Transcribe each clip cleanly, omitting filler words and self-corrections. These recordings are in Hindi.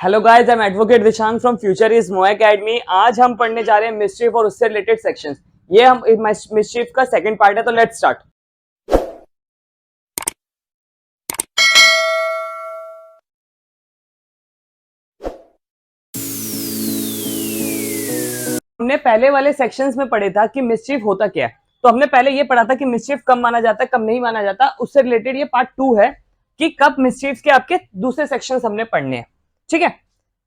Hello guys, I am advocate Dishang from future is मो एकेडमी। आज हम पढ़ने जा रहे हैं मिस्चीफ और उससे रिलेटेड सेक्शंस। ये हम मिस्चीफ का सेकंड पार्ट है, तो लेट्स स्टार्ट। हमने पहले वाले सेक्शंस में पढ़े था कि मिस्चीफ होता क्या है। तो हमने पहले ये पढ़ा था कि मिस्चीफ कब माना जाता है, कब नहीं माना जाता। उससे रिलेटेड ये पार्ट 2 है कि कब मिस्चीफ के आपके दूसरे सेक्शंस हमने पढ़ने हैं। ठीक है,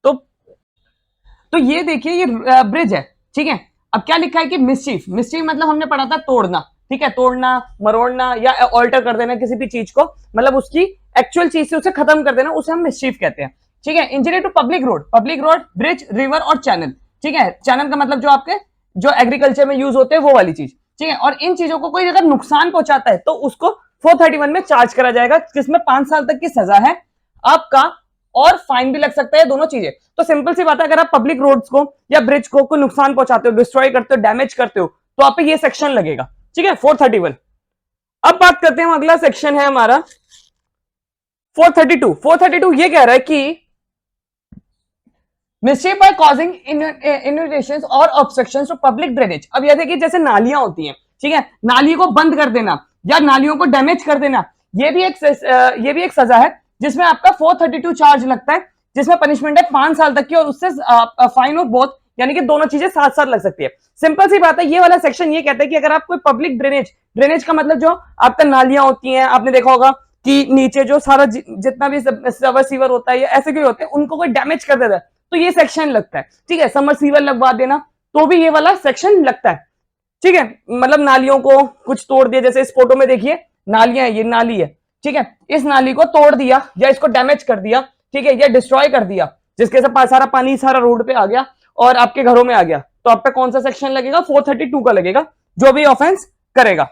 तो ये देखिए, ये ब्रिज है। ठीक है, अब क्या लिखा है कि मिस्चीफ। मिस्चीफ मतलब हमने पढ़ा था तोड़ना। ठीक है, तोड़ना, मरोड़ना या ऑल्टर कर देना किसी भी चीज को, मतलब उसकी एक्चुअल चीज से उसे खत्म कर देना, उसे हम मिस्चीफ कहते हैं। ठीक है, injury to public road, bridge, river और चैनल। ठीक है, चैनल का मतलब जो आपके जो एग्रीकल्चर में यूज होते हैं वो वाली चीज। ठीक है, और इन चीजों को कोई अगर नुकसान पहुंचाता है तो उसको 431 में चार्ज करा जाएगा, जिसमें 5 साल तक की सजा है आपका, और फाइन भी लग सकता है, दोनों चीजें। तो सिंपल सी बात है, अगर आप पब्लिक रोड्स को या ब्रिज को कोई नुकसान पहुंचाते हो, डिस्ट्रॉय करते हो, डैमेज करते हो, तो आप पे ये सेक्शन लगेगा। ठीक है, 431। अब बात करते हैं, अगला सेक्शन है हमारा 432। 432 ये कह रहा है कि मिस्चीफ बाय कॉजिंग इन्यूडेशंस और ऑब्स्ट्रक्शंस टू पब्लिक ड्रेनेज। अब यह देखिए, जैसे नालियां होती हैं, ठीक है, नाली को बंद कर देना या नालियों को डैमेज कर देना, ये भी एक सजा है, जिसमें आपका 432 चार्ज लगता है, जिसमें पनिशमेंट है 5 साल तक की, और उससे फाइन और बोथ, यानी कि दोनों चीजें साथ साथ लग सकती है। सिंपल सी बात है, ये वाला सेक्शन ये कहता है कि अगर आप कोई पब्लिक ड्रेनेज का मतलब जो आपका नालियां होती हैं, आपने देखा होगा कि नीचे जो सारा जितना भी सवर सीवर होता है या ऐसे कोई होते हैं, उनको कोई डैमेज कर देता है तो ये सेक्शन लगता है। ठीक है, समर सीवर लगवा देना तो भी ये वाला सेक्शन लगता है। ठीक है, मतलब नालियों को कुछ तोड़ दिया, जैसे इस फोटो में देखिए नालियां है, ये नाली है। ठीक है, इस नाली को तोड़ दिया या इसको डैमेज कर दिया, ठीक है, या डिस्ट्रॉय कर दिया, जिसके से सारा पानी सारा रोड पे आ गया और आपके घरों में आ गया, तो आप पे कौन सा सेक्शन लगेगा? 432 का लगेगा, जो भी ऑफेंस करेगा।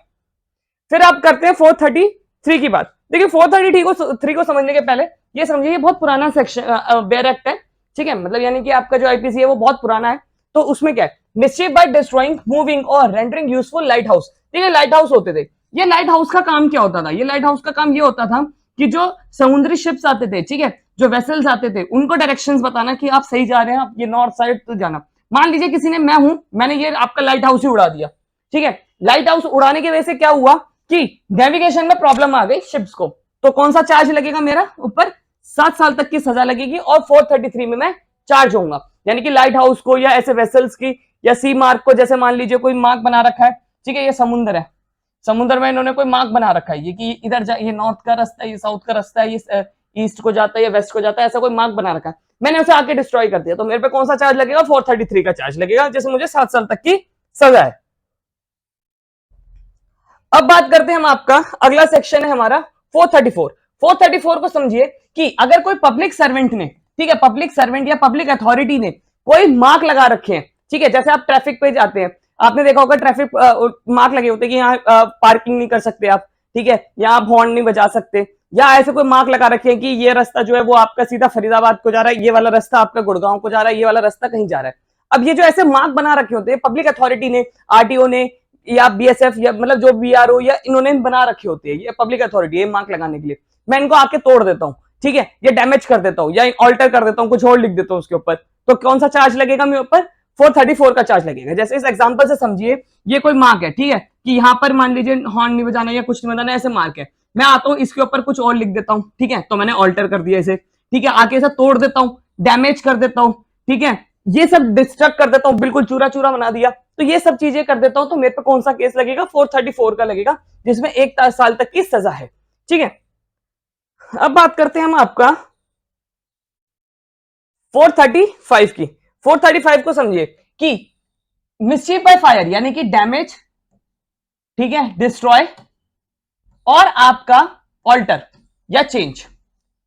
फिर आप करते हैं 433 की बात। देखिए 433 को समझने के पहले ये समझिए, ये बहुत पुराना सेक्शन बेयर एक्ट है। ठीक है, मतलब यानी कि आपका जो आईपीसी है वो बहुत पुराना है। तो उसमें क्या है, मिस्चीफ बाय डिस्ट्रॉइंग, मूविंग और रेंडरिंग यूजफुल लाइट हाउस। ठीक है, लाइट हाउस होते थे। ये लाइट हाउस का काम क्या होता था? ये लाइट हाउस का काम ये होता था कि जो समुद्री शिप्स आते थे, ठीक है, जो वेसल्स आते थे, उनको डायरेक्शंस बताना कि आप सही जा रहे हैं, आप ये नॉर्थ साइड तो जाना। मान लीजिए किसी ने, मैं हूं, मैंने ये आपका लाइट हाउस ही उड़ा दिया। ठीक है, लाइट हाउस उड़ाने की वजह से क्या हुआ कि नेविगेशन में प्रॉब्लम आ गई शिप्स को, तो कौन सा चार्ज लगेगा मेरा ऊपर? 7 साल तक की सजा लगेगी, और 433 में मैं चार्ज होऊंगा। यानी कि लाइट हाउस को या ऐसे वेसल्स की या सी मार्क को, जैसे मान लीजिए कोई मार्क बना रखा है, ठीक है, ये समुद्र है, समुद्र में इन्होंने कोई मार्क बना रखा है, ये कि इधर ये नॉर्थ का रास्ता है, ये साउथ का रास्ता है, ये ईस्ट को जाता है या वेस्ट को जाता है, ऐसा कोई मार्क बना रखा है, मैंने उसे आके डिस्ट्रॉय कर दिया, तो मेरे पे कौन सा चार्ज लगेगा? 433 का चार्ज लगेगा, जिसमें मुझे 7 साल तक की सजा है। अब बात करते हैं हम, आपका अगला सेक्शन है हमारा 434। 434 को समझिए कि अगर कोई पब्लिक सर्वेंट ने, ठीक है, पब्लिक सर्वेंट या पब्लिक अथॉरिटी ने कोई मार्क लगा रखे हैं, ठीक है, जैसे आप ट्रैफिक पे जाते हैं, आपने देखा होगा ट्रैफिक मार्क लगे होते हैं कि यहाँ पार्किंग नहीं कर सकते आप, ठीक है, यहाँ आप हॉर्न नहीं बजा सकते, या ऐसे कोई मार्क लगा रखे हैं कि ये रास्ता जो है वो आपका सीधा फरीदाबाद को जा रहा है, ये वाला रास्ता आपका गुड़गांव को जा रहा है, ये वाला रास्ता कहीं जा रहा है। अब ये जो ऐसे मार्क बना रखे होते हैं पब्लिक अथॉरिटी ने, आरटीओ ने, या बीएसएफ, या मतलब जो बीआरओ या इन्होंने बना रखे होते हैं, ये पब्लिक अथॉरिटी है मार्क लगाने के लिए, मैं इनको आके तोड़ देता हूं, ठीक है, ये डैमेज कर देता हूं या ऑल्टर कर देता हूं, कुछ और लिख देता हूं उसके ऊपर, तो कौन सा चार्ज लगेगा मेरे ऊपर? 434 का चार्ज लगेगा। जैसे इस एग्जांपल से समझिए, ये कोई मार्क है, ठीक है, कि यहां पर मान लीजिए हॉर्न नहीं बजाना या कुछ नहीं बजाना, ऐसे मार्क है, मैं आता हूं इसके ऊपर कुछ और लिख देता हूं, ठीक है, तो मैंने ऑल्टर कर दिया इसे, ठीक है, आके इसे तोड़ देता हूं, डैमेज कर देता हूं, ठीक है, ये सब डिस्ट्रक्ट कर देता हूं, बिल्कुल चूरा चूरा बना दिया, तो ये सब चीजें कर देता हूं, तो मेरे पे कौन सा केस लगेगा? 434 का लगेगा, जिसमें 1 साल तक की सजा है। ठीक है, अब बात करते हैं हम आपका 435 की। 435 को समझिए कि मिस्चीफ बाय फायर, यानी कि डैमेज, ठीक है, डिस्ट्रॉय और आपका ऑल्टर या चेंज,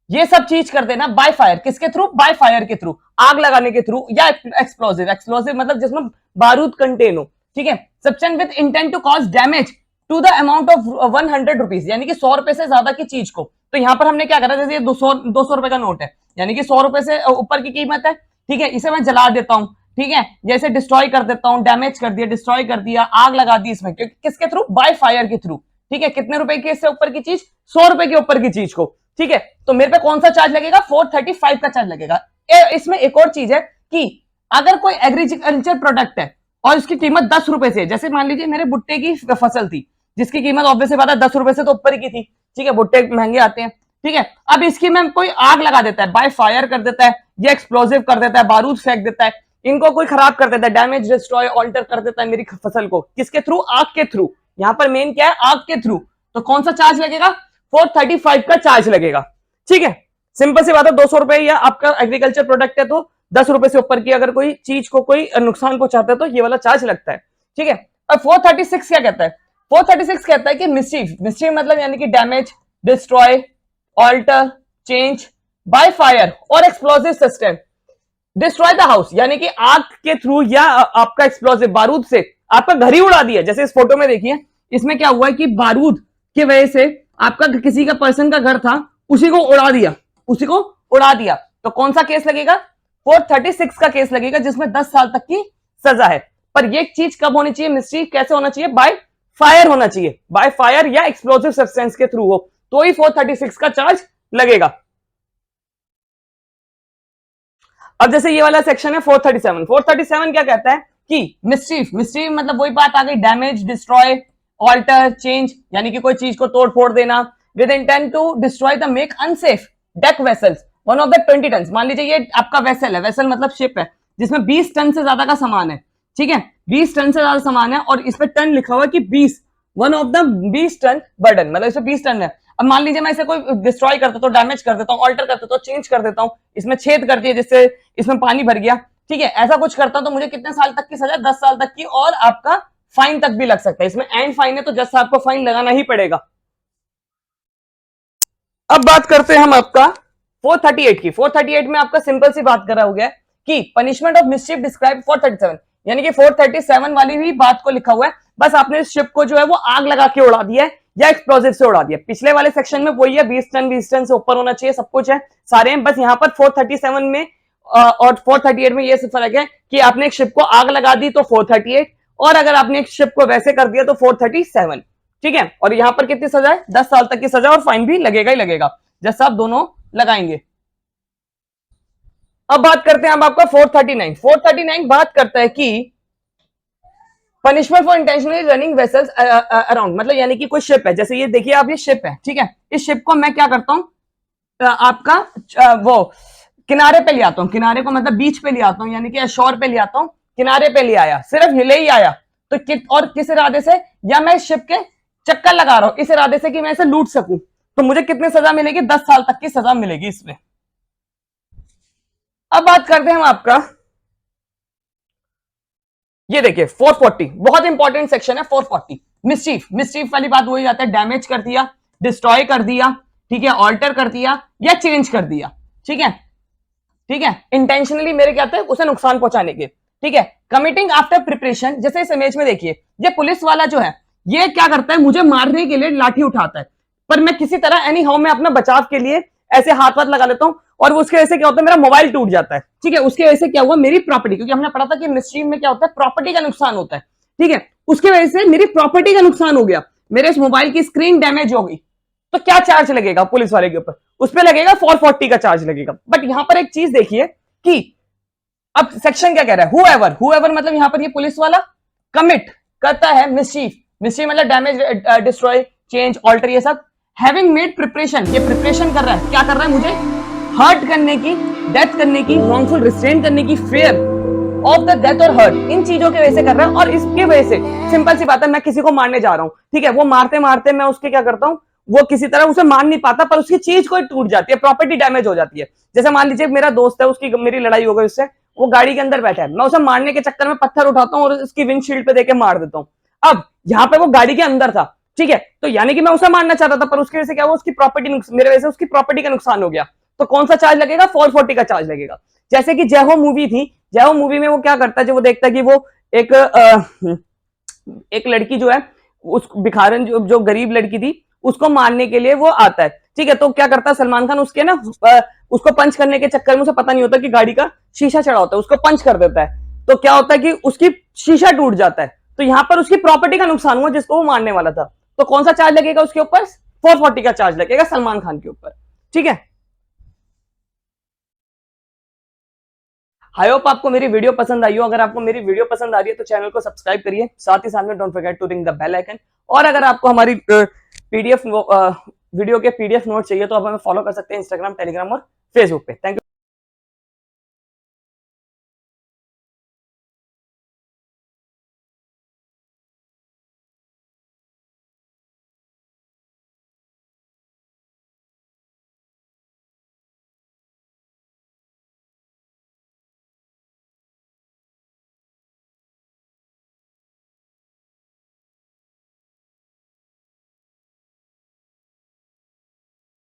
ये सब चीज कर देना बाय फायर। किसके थ्रू? बाय फायर के थ्रू, आग लगाने के थ्रू, या एक्सप्लोसिव। एक्सप्लोसिव मतलब जिसमें बारूद कंटेन हो, ठीक है, substance with intent to cause damage to the amount of 100 rupees, यानी कि 100 रुपए से ज्यादा की चीज को। तो यहां पर हमने क्या करा, जैसे ये 200 रुपए का नोट है, यानी कि 100 रुपए से ऊपर की कीमत है, ठीक है, इसे मैं जला देता हूं, ठीक है, जैसे डिस्ट्रॉय कर देता हूं, डैमेज कर दिया, डिस्ट्रॉय कर दिया, आग लगा दी इसमें, किसके थ्रू? बाय फायर के थ्रू। ठीक है, कितने रुपए की इससे ऊपर की चीज? 100 रुपए के ऊपर की चीज को। ठीक है, तो मेरे पे कौन सा चार्ज लगेगा? 435 का चार्ज लगेगा। इसमें एक और चीज है कि अगर कोई एग्रीकल्चर प्रोडक्ट है और उसकी कीमत 10 रुपए से, जैसे मान लीजिए मेरे भुट्टे की फसल थी जिसकी कीमत ऑब्वियसली बात है 10 रुपए से तो ऊपर की थी, ठीक है, भुट्टे महंगे आते हैं, ठीक है। अब इसकी में कोई आग लगा देता है, बाय फायर कर देता है या एक्सप्लोजिव कर देता है, बारूद फेंक देता है, इनको कोई खराब कर देता है, डैमेज डिस्ट्रॉय ऑल्टर कर देता है मेरी फसल को, किसके थ्रू? आग के थ्रू। यहां पर मेन क्या है? आग के थ्रू। तो कौन सा चार्ज लगेगा? 435 का चार्ज लगेगा, ठीक है। सिंपल सी बात है, 200 रुपए या आपका एग्रीकल्चर प्रोडक्ट है तो 10 रुपए से ऊपर की अगर कोई चीज को कोई नुकसान पहुंचाता है तो ये वाला चार्ज लगता है, ठीक है। अब 436 क्या कहता है? 436 कहता है कि मिसचीफ, मिसचीफ मतलब यानी कि damage, destroy, alter, change by fire और explosive system, destroy the house, यानी कि आग के थ्रू या आपका एक्सप्लोजिव बारूद से आपका घर ही उड़ा दिया। जैसे इस फोटो में देखिए, इसमें क्या हुआ है कि बारूद की वजह से आपका किसी का पर्सन का घर था, उसी को उड़ा दिया, उसी को उड़ा दिया। तो कौन सा केस लगेगा? 436 का केस लगेगा, जिसमें 10 साल तक की सजा है। पर ये चीज कब होनी चाहिए? मिसचीफ कैसे होना चाहिए? बाय फायर होना चाहिए, बाय फायर या एक्सप्लोजिव सब्सटेंस के थ्रू हो तो ही 436 का चार्ज लगेगा। अब जैसे ये वाला सेक्शन है 437, 437 क्या कहता है कि मिसचीफ, मिसचीफ मतलब वही बात आ गई, डैमेज, डिस्ट्रॉय, ऑल्टर, चेंज, यानी कि कोई चीज को तोड़ फोड़ देना with intent to destroy the make unsafe deck vessels one of the 20 ton. मान लीजिए ये आपका वेसल है, वेसल मतलब शिप है जिसमें 20 टन से ज्यादा का सामान है, ठीक है, 20 टन से ज्यादा सामान है और इस पे टन लिखा हुआ है कि 20, one of the 20 ton burden, मतलब इसमें 20 टन है। अब मान लीजिए मैं इसे कोई डिस्ट्रॉय कर देता हूँ, डैमेज कर देता हूँ, ऑल्टर कर देता हूँ, चेंज कर देता हूँ, इसमें छेद कर दिया जिससे इसमें पानी भर गया, ठीक है, ऐसा कुछ करता हूं तो मुझे कितने साल तक की सजा? 10 साल तक की, और आपका फाइन तक भी लग सकता है। इसमें एंड फाइन है तो जज साहब को फाइन लगाना ही पड़ेगा। अब बात करते हैं हम आपका 438 की। 438 में आपका सिंपल सी बात कर रहा हो गया कि पनिशमेंट ऑफ मिसचीफ डिस्क्राइब 437, यानी कि 437 वाली भी बात को लिखा हुआ है, बस आपने इस शिप को जो है वो आग लगा के उड़ा दिया है या एक्सप्लोजिव से उड़ा दिया। पिछले वाले सेक्शन में वही है, 20 टन 20 टन से ऊपर होना चाहिए, सब कुछ है, सारे हैं, बस यहां पर 437 में और 438 में ये फर्क है कि आपने एक शिप को आग लगा दी तो 438, और अगर आपने एक शिप को वैसे कर दिया तो 437, ठीक है। और यहां पर कितनी सजा है? 10 साल तक की सजा, और फाइन भी लगेगा ही लगेगा, जज साहब दोनों लगाएंगे। अब बात करते हैं हम आपका 439। 439 बात करता है कि punishment for intentionally running vessels around, मतलब यानी कि कोई शिप है, जैसे ये देखिए आप, ये शिप है, ठीक है, इस शिप को मैं क्या करता हूं, आपका वो किनारे पे ले आता हूं, किनारे को मतलब बीच पे ले आता हूं, यानी कि शोर पे ले आता हूं, किनारे पे ले आया, सिर्फ हिले ही आया तो और किस इरादे से? या मैं इस शिप के चक्कर लगा रहा हूं इस इरादे से कि मैं इसे लूट सकूं, तो मुझे कितनी सजा मिलेगी? 10 साल तक की सजा मिलेगी इसमें। अब बात करते हैं हम आपका, ये देखिए 440, बहुत इंपॉर्टेंट सेक्शन है 440। मिसचीफ, मिसचीफ वाली बात वही आता है, डैमेज कर दिया, डिस्ट्रॉय कर दिया, ठीक है, ऑल्टर कर दिया या चेंज कर दिया, ठीक है, ठीक है, इंटेंशनली मेरे क्या थे? उसे नुकसान पहुंचाने के, ठीक है। कमिटिंग आफ्टर प्रिपरेशन, जैसे इस इमेज में देखिए, ये पुलिस वाला जो है ये क्या करता है? मुझे मारने के लिए लाठी उठाता है, पर मैं किसी तरह एनी हाउ में अपना बचाव के लिए ऐसे हाथ वाथ लगा लेता हूं, और उसके वजह से क्या होता है? मेरा मोबाइल टूट जाता है, ठीक है, उसकी वजह से क्या हुआ? मेरी प्रॉपर्टी, क्योंकि हमने पढ़ा था कि मिस्ट्रीम में क्या होता है? प्रॉपर्टी का नुकसान होता है, ठीक है, उसकी वजह से मेरी प्रॉपर्टी का नुकसान हो गया, मेरे इस मोबाइल की स्क्रीन डैमेज हो गई, तो क्या चार्ज लगेगा पुलिस वाले के ऊपर? उस पर लगेगा 440 का चार्ज लगेगा। बट यहां पर एक चीज देखिए कि अब सेक्शन क्या कह रहा है? हुएवर, हुएवर मतलब यहां पर ये पुलिस वाला कमिट करता है मिसचीफ, मिसचीफ मतलब डैमेज, डिस्ट्रॉय, चेंज, ऑल्टर, ये सब, हैविंग मेड प्रिपरेशन, ये प्रिपरेशन कर रहा है, क्या कर रहा है? मुझे हर्ट करने की, डेथ करने की, रॉन्गफुल रिस्ट्रेन करने की, फेयर ऑफ द डेथ और हर्ट, इन चीजों की वजह से कर रहा है। और इसकी वजह से सिंपल सी बात है, मैं किसी को मारने जा रहा हूं, ठीक है, वो मारते मारते मैं उसके क्या करता हूं, वो किसी तरह उसे मार नहीं पाता, पर उसकी चीज कोई टूट जाती है, प्रॉपर्टी डैमेज हो जाती है। जैसे मान लीजिए मेरा दोस्त है, उसकी मेरी लड़ाई हो गई उससे, वो गाड़ी के अंदर बैठा है, मैं उसे मारने के चक्कर में पत्थर उठाता हूं और उसकी विंडशील्ड पे देके मार देता हूं। अब यहाँ पे वो गाड़ी के अंदर था, ठीक है, तो यानी कि मैं उसे मारना चाहता था, पर उसकी वजह से क्या हुआ? उसकी प्रॉपर्टी, मेरे वजह से उसकी प्रॉपर्टी का नुकसान हो गया, तो कौन सा चार्ज लगेगा? 440 का चार्ज लगेगा। जैसे कि जय हो मूवी थी, जय हो मूवी में वो क्या करता है? जब वो देखता है कि वो एक एक लड़की जो है, उस भिखारन जो गरीब लड़की थी, उसको मारने के लिए वो आता है, ठीक है, तो क्या करता है सलमान खान? उसके ना उसको पंच करने के चक्कर में उसे पता नहीं होता कि गाड़ी का शीशा चढ़ा होता है, उसको पंच कर देता है, तो क्या होता है कि उसकी शीशा टूट जाता है, तो यहां पर उसकी प्रॉपर्टी का नुकसान हुआ जिसको वो मारने वाला था, तो कौन सा चार्ज लगेगा उसके ऊपर? 440 का चार्ज लगेगा सलमान खान के ऊपर, ठीक है। आई होप आपको मेरी वीडियो पसंद आई हो। अगर आपको मेरी वीडियो पसंद आ रही है तो चैनल को सब्सक्राइब करिए, साथ ही साथ में don't forget to ring the bell icon. और अगर आपको हमारी पीडीएफ वीडियो के पीडीएफ नोट चाहिए तो आप हमें फॉलो कर सकते हैं इंस्टाग्राम, टेलीग्राम और फेसबुक पे। Thank you.